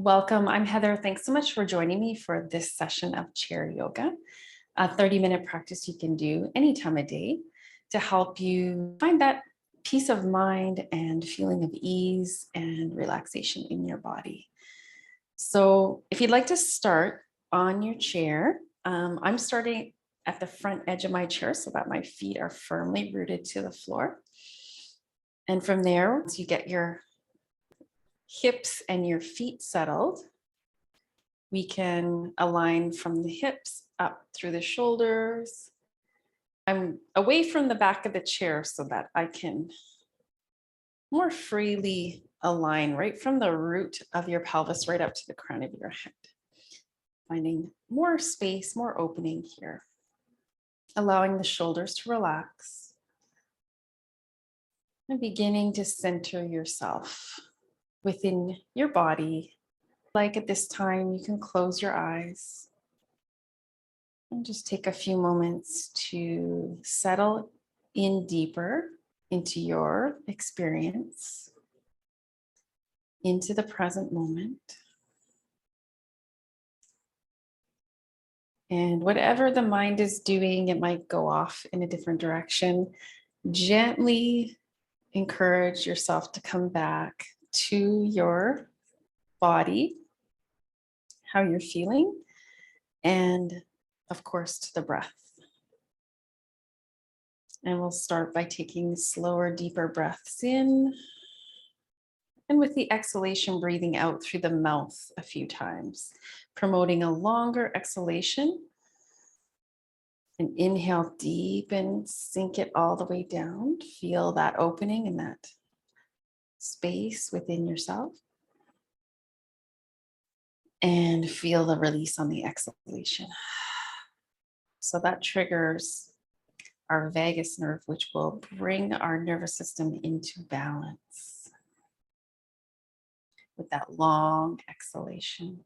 Welcome. I'm Heather. Thanks so much for joining me for this session of chair yoga, a 30-minute practice you can do any time of day to help you find that peace of mind and feeling of ease and relaxation in your body. So if you'd like to start on your chair, I'm starting at the front edge of my chair so that my feet are firmly rooted to the floor. And from there, once you get your hips and your feet settled, we can align from the hips up through the shoulders. I'm away from the back of the chair so that I can more freely align right from the root of your pelvis right up to the crown of your head. Finding more space, more opening here. Allowing the shoulders to relax. And beginning to center yourself within your body. Like at this time, you can close your eyes and just take a few moments to settle in deeper into your experience, into the present moment. And whatever the mind is doing, it might go off in a different direction. Gently encourage yourself to come back to your body, how you're feeling, and of course to the breath. And we'll start by taking slower, deeper breaths in. And with the exhalation, breathing out through the mouth a few times, promoting a longer exhalation. And inhale deep and sink it all the way down. Feel that opening and that space within yourself. And feel the release on the exhalation. So that triggers our vagus nerve, which will bring our nervous system into balance with that long exhalation.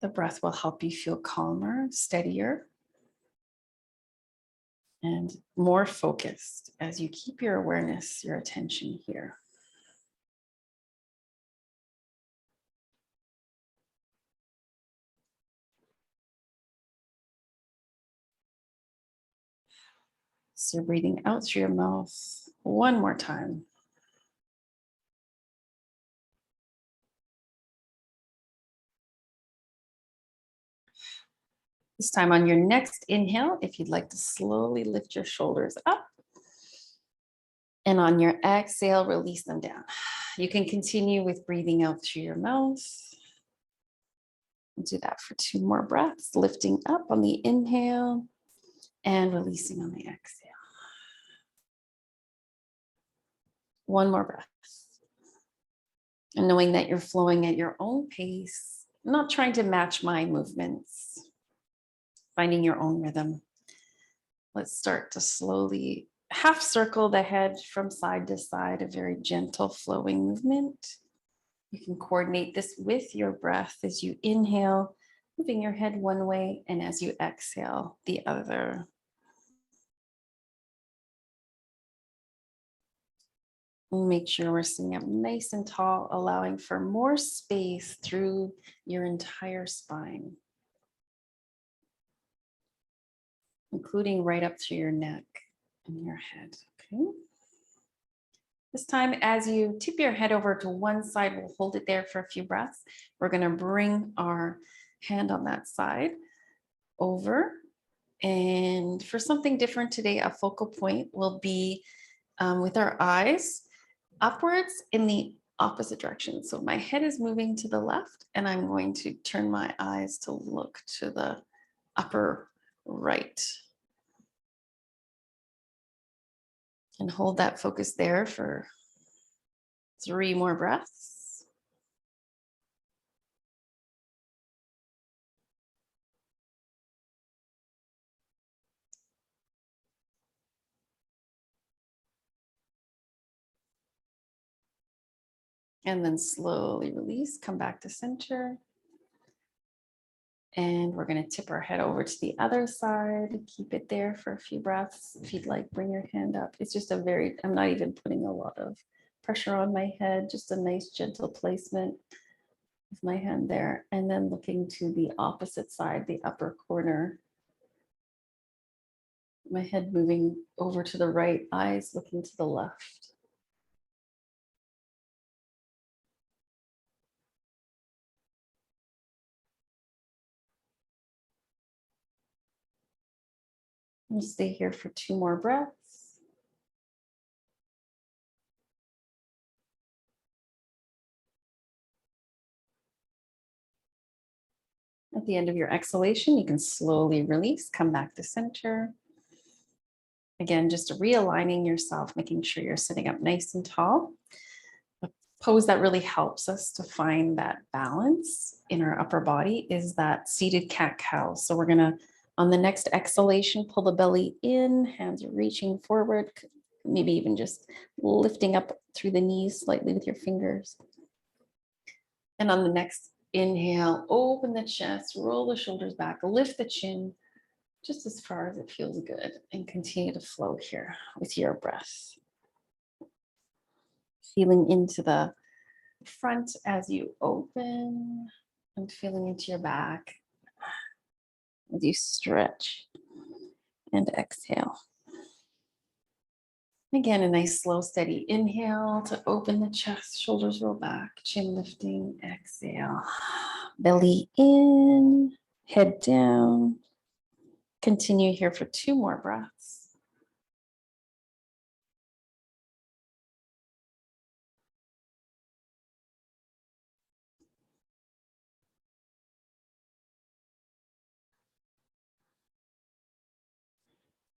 The breath will help you feel calmer, steadier, and more focused as you keep your awareness, your attention here. So you're breathing out through your mouth one more time. This time on your next inhale, if you'd like to slowly lift your shoulders up. And on your exhale, release them down. You can continue with breathing out through your mouth. We'll do that for 2 more breaths, lifting up on the inhale and releasing on the exhale. 1 more breath. And knowing that you're flowing at your own pace, not trying to match my movements, finding your own rhythm. Let's start to slowly half circle the head from side to side, a very gentle flowing movement. You can coordinate this with your breath as you inhale, moving your head one way, and as you exhale, the other. Make sure we're sitting up nice and tall, allowing for more space through your entire spine, including right up through your neck and your head. Okay. This time, as you tip your head over to one side, we'll hold it there for a few breaths. We're going to bring our hand on that side over. And for something different today, a focal point will be with our eyes upwards in the opposite direction. So my head is moving to the left, and I'm going to turn my eyes to look to the upper right. And hold that focus there for 3 more breaths. And then slowly release, come back to center. And we're going to tip our head over to the other side. Keep it there for a few breaths. If you'd like, bring your hand up. It's just I'm not even putting a lot of pressure on my head, just a nice gentle placement of my hand there. And then looking to the opposite side, the upper corner. My head moving over to the right, eyes looking to the left. We'll stay here for 2 more breaths. At the end of your exhalation, you can slowly release, come back to center. Again, just realigning yourself, making sure you're sitting up nice and tall. A pose that really helps us to find that balance in our upper body is that seated cat-cow. So we're gonna, on the next exhalation, pull the belly in, hands are reaching forward, maybe even just lifting up through the knees slightly with your fingers. And on the next inhale, open the chest, roll the shoulders back, lift the chin just as far as it feels good, and continue to flow here with your breath. Feeling into the front as you open and feeling into your back as you stretch and exhale. Again, a nice slow, steady inhale to open the chest, shoulders roll back, chin lifting, exhale. Belly in, head down. Continue here for 2 more breaths.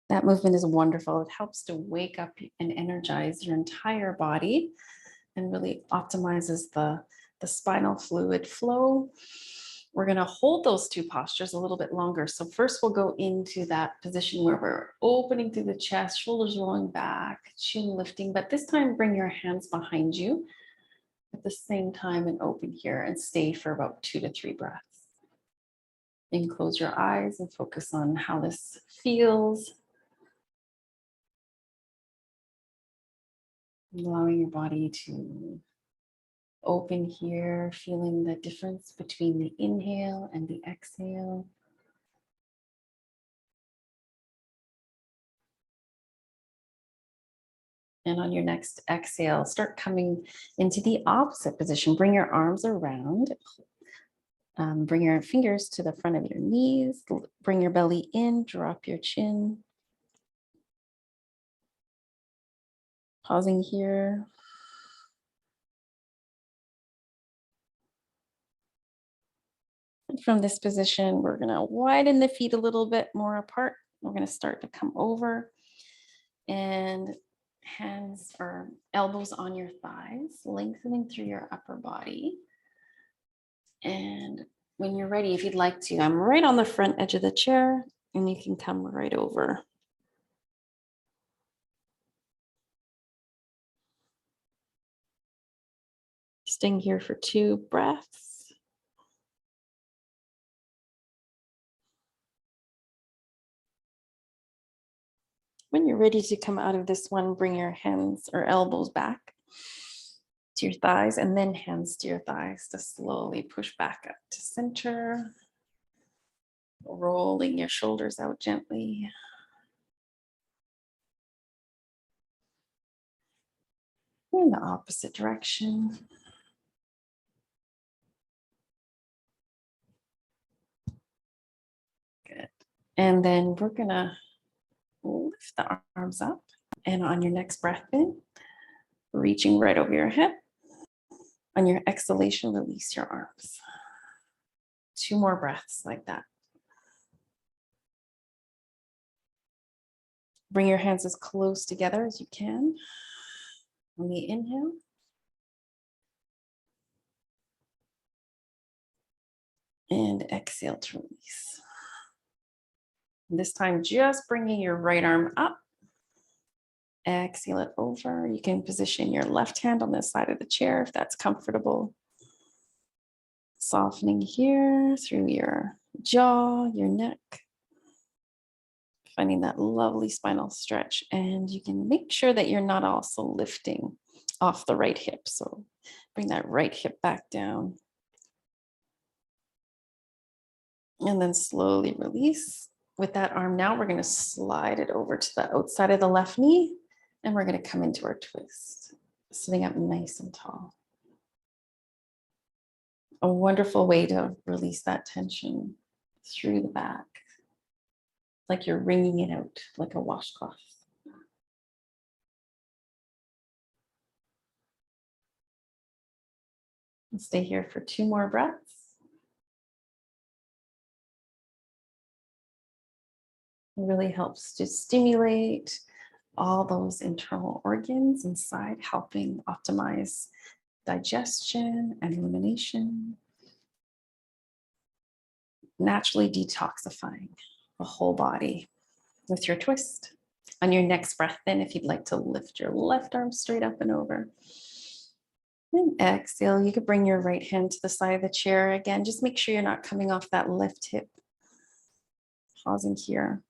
That movement is wonderful. It helps to wake up and energize your entire body and really optimizes the spinal fluid flow. We're going to hold those 2 postures a little bit longer. So first we'll go into that position where we're opening through the chest, shoulders rolling back, chin lifting, but this time bring your hands behind you at the same time and open here and stay for about 2 to 3 breaths. And close your eyes and focus on how this feels. Allowing your body to open here, feeling the difference between the inhale and the exhale. And on your next exhale, start coming into the opposite position. Bring your arms around. Bring your fingers to the front of your knees. Bring your belly in, drop your chin. Pausing here. From this position, we're going to widen the feet a little bit more apart. We're going to start to come over and hands or elbows on your thighs, lengthening through your upper body. And when you're ready, if you'd like to, I'm right on the front edge of the chair and you can come right over. Staying here for 2 breaths. When you're ready to come out of this one, bring your hands or elbows back to your thighs and then hands to your thighs to slowly push back up to center. Rolling your shoulders out gently. In the opposite direction. Good. And then we're gonna lift the arms up, and on your next breath in, reaching right over your head. On your exhalation, release your arms. 2 more breaths like that. Bring your hands as close together as you can. On the inhale. And exhale to release. This time, just bringing your right arm up. Exhale it over. You can position your left hand on this side of the chair if that's comfortable. Softening here through your jaw, your neck. Finding that lovely spinal stretch. And you can make sure that you're not also lifting off the right hip. So bring that right hip back down. And then slowly release. With that arm now, we're going to slide it over to the outside of the left knee. And we're going to come into our twist, sitting up nice and tall. A wonderful way to release that tension through the back, like you're wringing it out like a washcloth. And stay here for 2 more breaths. It really helps to stimulate all those internal organs inside, helping optimize digestion and elimination, naturally detoxifying the whole body with your twist. On your next breath in, if you'd like to lift your left arm straight up and over. And exhale, you could bring your right hand to the side of the chair. Again, just make sure you're not coming off that left hip. Pausing here.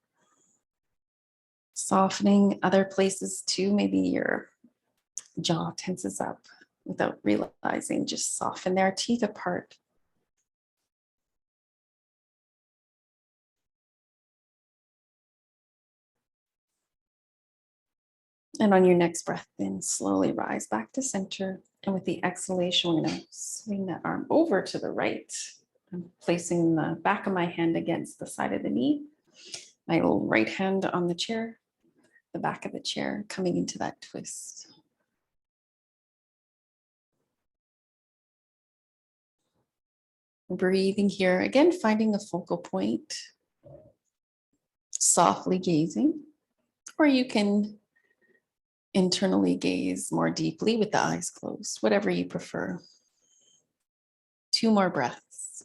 Softening other places too. Maybe your jaw tenses up without realizing. Just soften their teeth apart. And on your next breath in, slowly rise back to center. And with the exhalation, we're going to swing that arm over to the right. I'm placing the back of my hand against the side of the knee. My right hand on the chair, the back of the chair, coming into that twist. Breathing here, again, finding a focal point, softly gazing, or you can internally gaze more deeply with the eyes closed, whatever you prefer. 2 more breaths.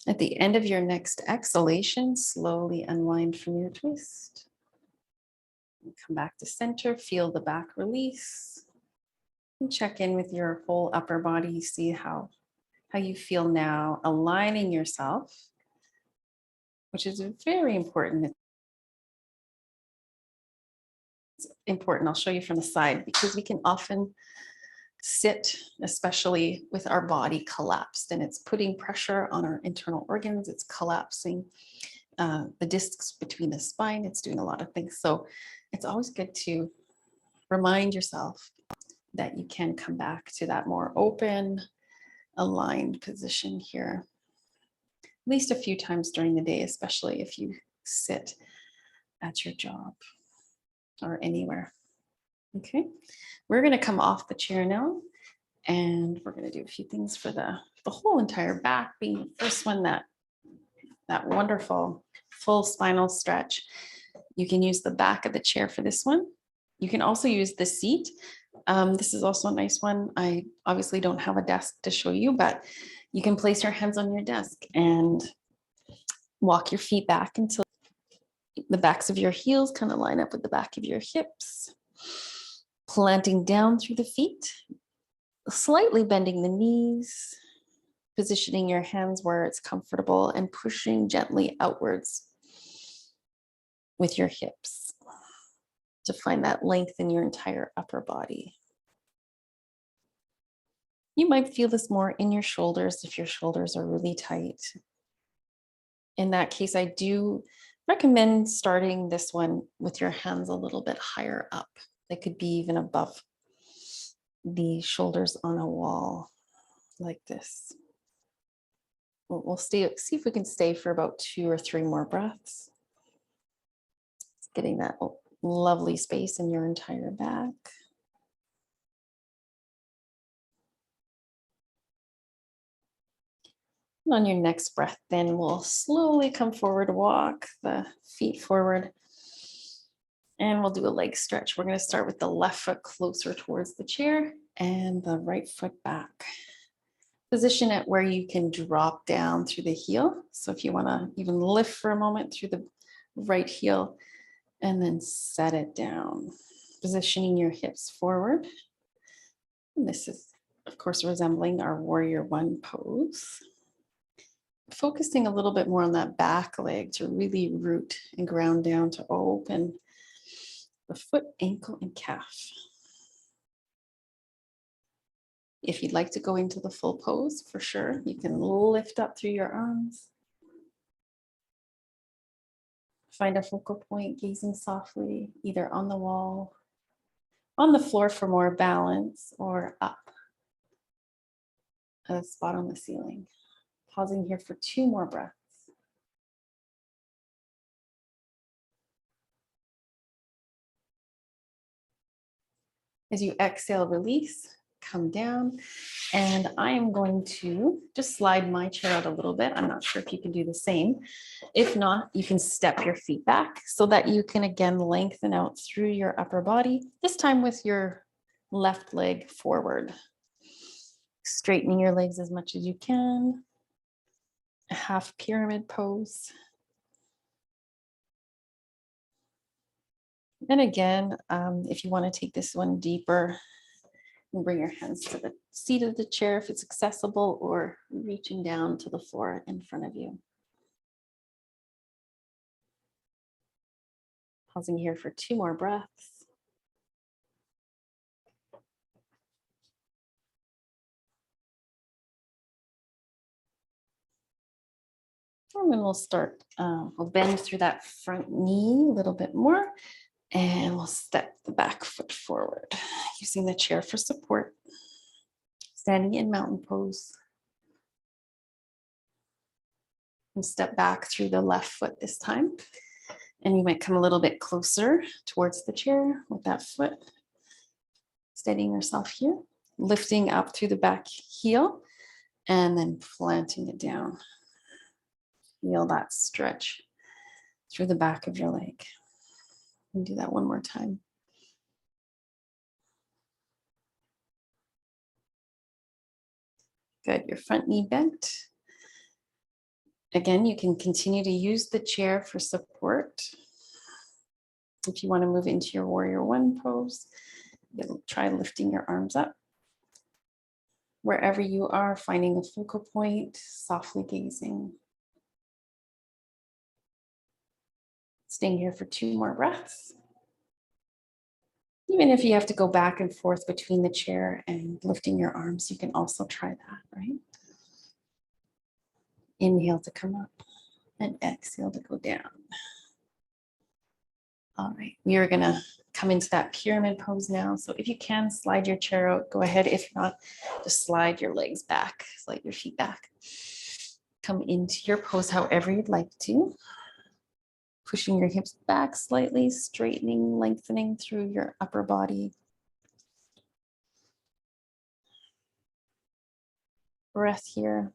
At the end of your next exhalation, slowly unwind from your twist. Come back to center, feel the back release. And check in with your whole upper body, see how you feel now, aligning yourself, which is very important. It's important, I'll show you from the side, because we can often sit, especially with our body collapsed, and it's putting pressure on our internal organs. It's collapsing the discs between the spine. It's doing a lot of things. So it's always good to remind yourself that you can come back to that more open, aligned position here, at least a few times during the day, especially if you sit at your job or anywhere. Okay, we're going to come off the chair now, and we're going to do a few things for the whole entire back, being the first one, that wonderful full spinal stretch. You can use the back of the chair for this one. You can also use the seat. This is also a nice one. I obviously don't have a desk to show you, but you can place your hands on your desk and walk your feet back until the backs of your heels kind of line up with the back of your hips. Planting down through the feet, slightly bending the knees, positioning your hands where it's comfortable, and pushing gently outwards with your hips to find that length in your entire upper body. You might feel this more in your shoulders if your shoulders are really tight. In that case, I do recommend starting this one with your hands a little bit higher up. They could be even above the shoulders on a wall like this. We'll see if we can stay for about 2 or 3 more breaths. Getting that lovely space in your entire back. And on your next breath, then we'll slowly come forward, walk the feet forward, and we'll do a leg stretch. We're going to start with the left foot closer towards the chair and the right foot back. Position it where you can drop down through the heel. So if you want to even lift for a moment through the right heel and then set it down, positioning your hips forward. And this is, of course, resembling our warrior one pose. focusing a little bit more on that back leg to really root and ground down to open the foot, ankle, and calf. If you'd like to go into the full pose, for sure, you can lift up through your arms. Find a focal point, gazing softly, either on the wall, on the floor for more balance, or up at a spot on the ceiling. Pausing here for 2 more breaths. As you exhale, release, come down. And I am going to just slide my chair out a little bit. I'm not sure if you can do the same. If not, you can step your feet back so that you can again lengthen out through your upper body, this time with your left leg forward. Straightening your legs as much as you can. A half pyramid pose. And again, if you want to take this one deeper, and bring your hands to the seat of the chair if it's accessible, or reaching down to the floor in front of you. Pausing here for 2 more breaths. And then we'll start, we'll bend through that front knee a little bit more, and we'll step the back foot forward, using the chair for support. Standing in mountain pose. And step back through the left foot this time. And you might come a little bit closer towards the chair with that foot. Steadying yourself here. Lifting up through the back heel and then planting it down. Feel that stretch through the back of your leg. And do that one more time. Good, your front knee bent. Again, you can continue to use the chair for support. If you want to move into your warrior one pose, you'll try lifting your arms up. Wherever you are, finding a focal point, softly gazing. Staying here for 2 more breaths. Even if you have to go back and forth between the chair and lifting your arms, you can also try that, right? Inhale to come up and exhale to go down. All right, we are gonna come into that pyramid pose now. So if you can slide your chair out, go ahead. If not, just slide your legs back, slide your feet back. Come into your pose however you'd like to. Pushing your hips back slightly, straightening, lengthening through your upper body. Breath here.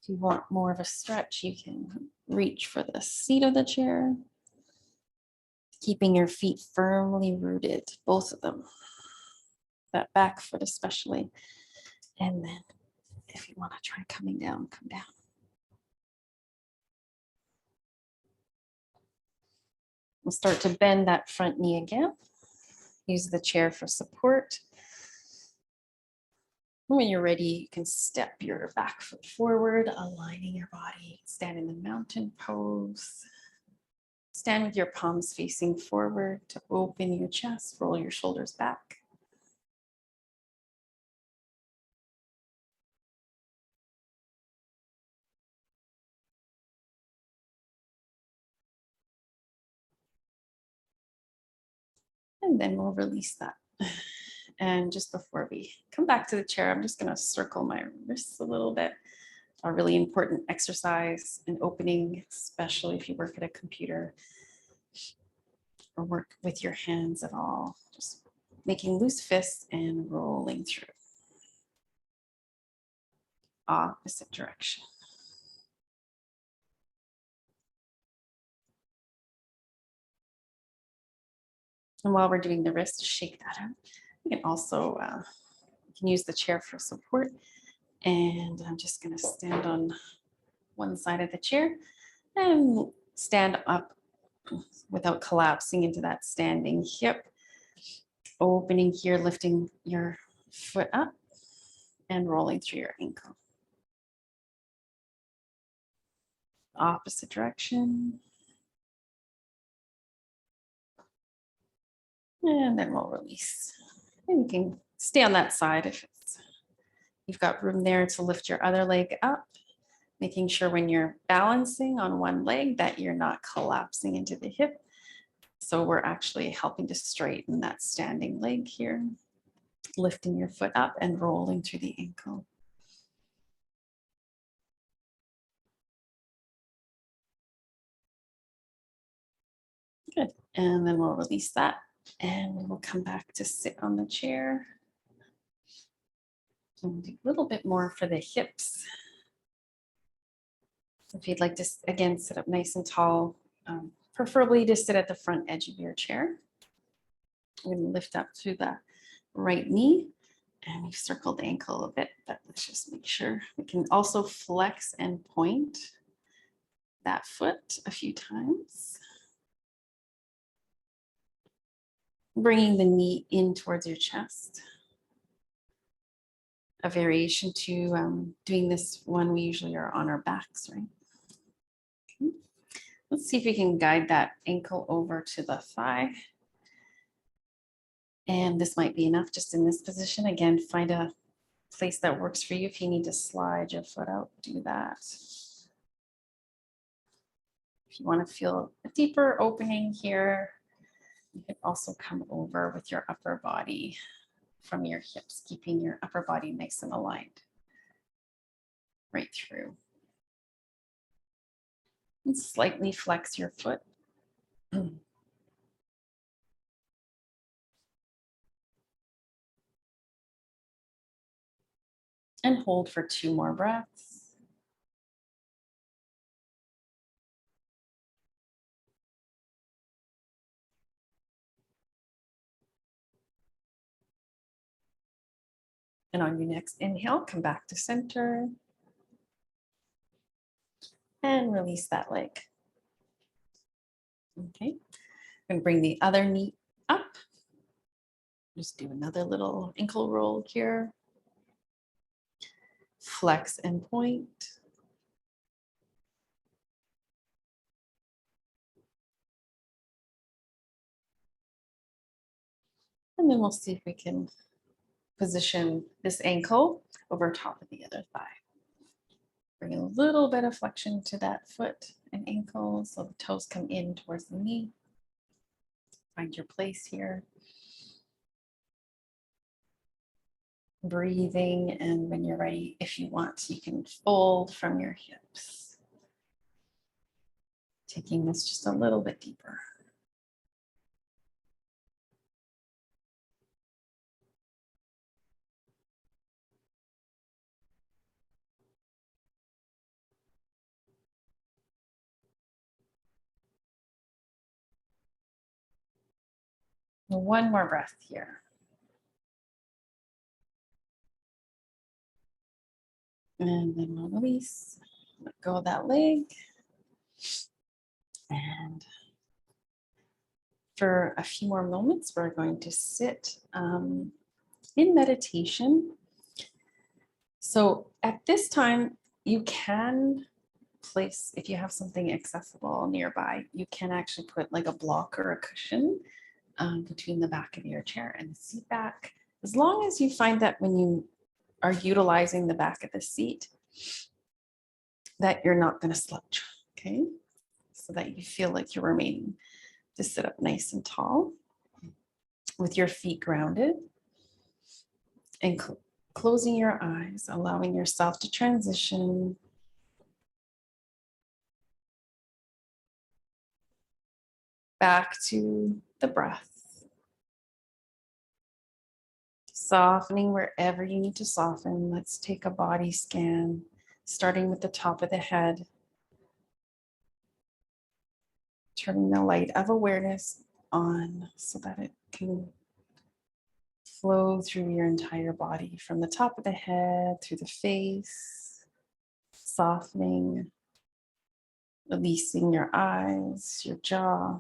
If you want more of a stretch, you can reach for the seat of the chair. Keeping your feet firmly rooted, both of them. That back foot especially. And then if you want to try coming down, come down. We'll start to bend that front knee again. Use the chair for support. When you're ready, you can step your back foot forward, aligning your body. Stand in the mountain pose. Stand with your palms facing forward to open your chest, roll your shoulders back. And then we'll release that. And just before we come back to the chair, I'm just going to circle my wrists a little bit. A really important exercise and opening, especially if you work at a computer or work with your hands at all. Just making loose fists and rolling through. Opposite direction. And while we're doing the wrist, shake that out. You can also you can use the chair for support. And I'm just going to stand on one side of the chair and stand up without collapsing into that standing hip. Opening here, lifting your foot up and rolling through your ankle. Opposite direction. And then we'll release. And you can stay on that side if you've got room there to lift your other leg up, making sure when you're balancing on one leg that you're not collapsing into the hip. So we're actually helping to straighten that standing leg here, lifting your foot up and rolling through the ankle. Good. And then we'll release that and we'll come back to sit on the chair. And do a little bit more for the hips. So if you'd like to, again, sit up nice and tall, preferably to sit at the front edge of your chair. We're going to lift up through the right knee and we've circled the ankle a bit, but let's just make sure. We can also flex and point that foot a few times. Bringing the knee in towards your chest. A variation to doing this one, we usually are on our backs, right? Okay. Let's see if we can guide that ankle over to the thigh. And this might be enough just in this position. Again, find a place that works for you. If you need to slide your foot out, do that. If you want to feel a deeper opening here, you can also come over with your upper body from your hips, keeping your upper body nice and aligned right through. And slightly flex your foot. And hold for 2 more breaths. And on your next inhale, come back to center. And release that leg. Okay, and bring the other knee up. Just do another little ankle roll here. Flex and point. And then we'll see if we can position this ankle over top of the other thigh. Bring a little bit of flexion to that foot and ankle so the toes come in towards the knee. Find your place here. Breathing, and when you're ready, if you want, you can fold from your hips. Taking this just a little bit deeper. One more breath here. And then we'll release. Let go of that leg. And for a few more moments, we're going to sit in meditation. So at this time, you can place, if you have something accessible nearby, you can actually put like a block or a cushion between the back of your chair and the seat back. As long as you find that when you are utilizing the back of the seat, that you're not going to slouch, okay? So that you feel like you're remaining to sit up nice and tall with your feet grounded and closing your eyes, allowing yourself to transition back to the breath. Softening wherever you need to soften. Let's take a body scan, starting with the top of the head. Turning the light of awareness on so that it can flow through your entire body, from the top of the head, through the face, softening, releasing your eyes, your jaw.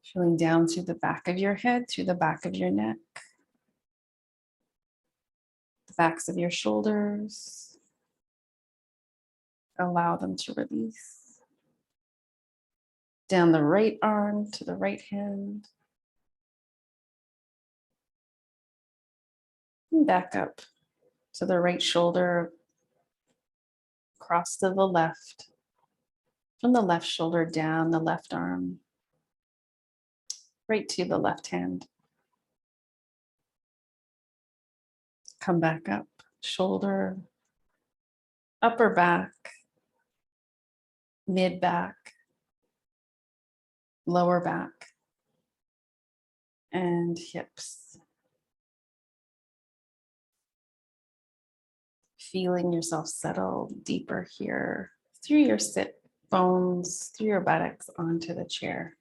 Feeling down through the back of your head, through the back of your neck, the backs of your shoulders. Allow them to release. Down the right arm to the right hand. And back up to the right shoulder, across to the left. From the left shoulder down the left arm, right to the left hand. Come back up, shoulder, upper back, mid back, lower back, and hips. Feeling yourself settle deeper here through your sit bones, through your buttocks onto the chair.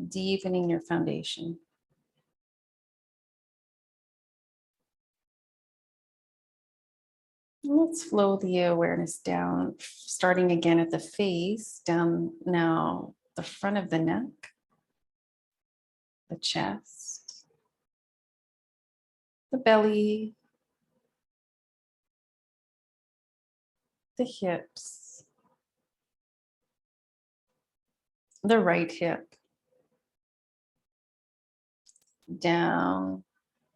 Deepening your foundation. Let's flow the awareness down, starting again at the face, down now the front of the neck, the chest, the belly, the hips, the right hip, down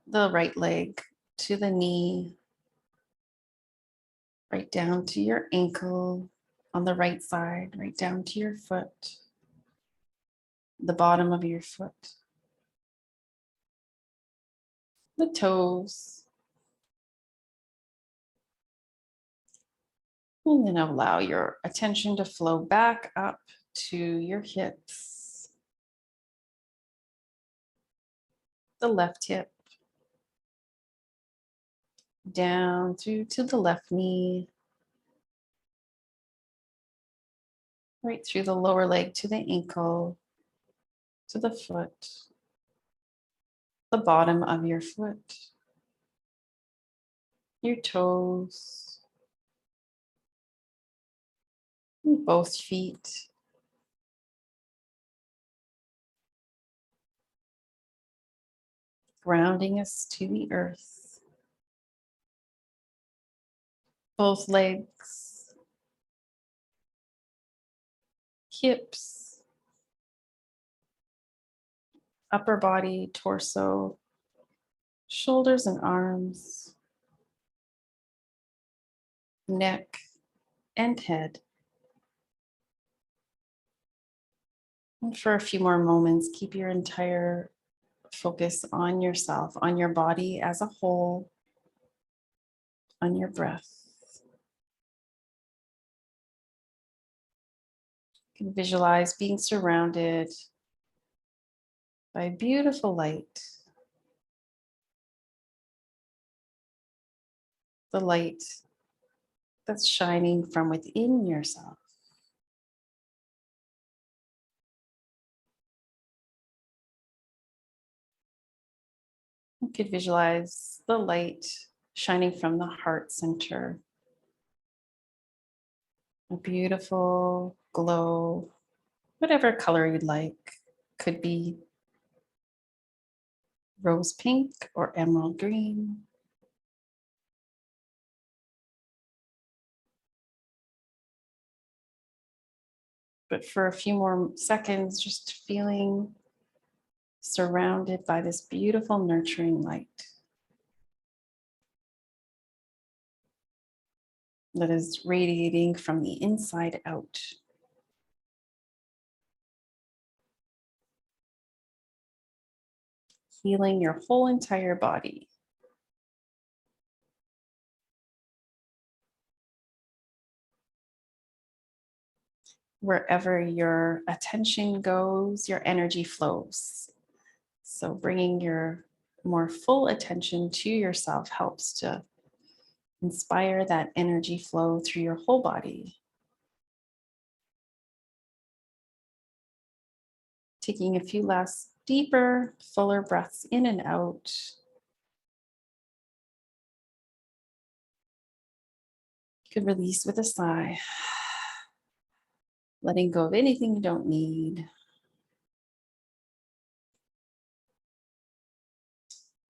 the right leg to the knee, right down to your ankle on the right side, right down to your foot, the bottom of your foot, the toes, and then allow your attention to flow back up to your hips, the left hip, down through to the left knee, right through the lower leg to the ankle, to the foot, the bottom of your foot, your toes, and both feet, grounding us to the earth, both legs, hips, upper body, torso, shoulders and arms, neck and head. And for a few more moments, keep your entire focus on yourself, on your body as a whole, on your breath. You can visualize being surrounded by beautiful light. The light that's shining from within yourself. You could visualize the light shining from the heart center. A beautiful glow, whatever color you'd like. Could be rose pink or emerald green. But for a few more seconds, just feeling surrounded by this beautiful nurturing light that is radiating from the inside out. Healing your whole entire body. Wherever your attention goes, your energy flows. So bringing your more full attention to yourself helps to inspire that energy flow through your whole body. Taking a few last deeper, fuller breaths in and out. You could release with a sigh. letting go of anything you don't need.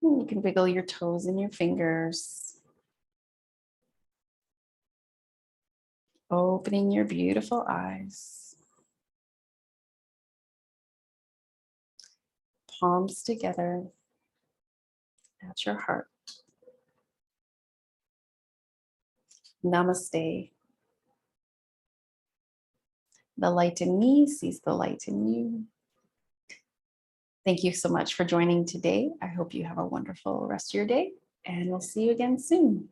You can wiggle your toes and your fingers. Opening your beautiful eyes. Palms together at your heart. Namaste. The light in me sees the light in you. Thank you so much for joining today. I hope you have a wonderful rest of your day, and we'll see you again soon.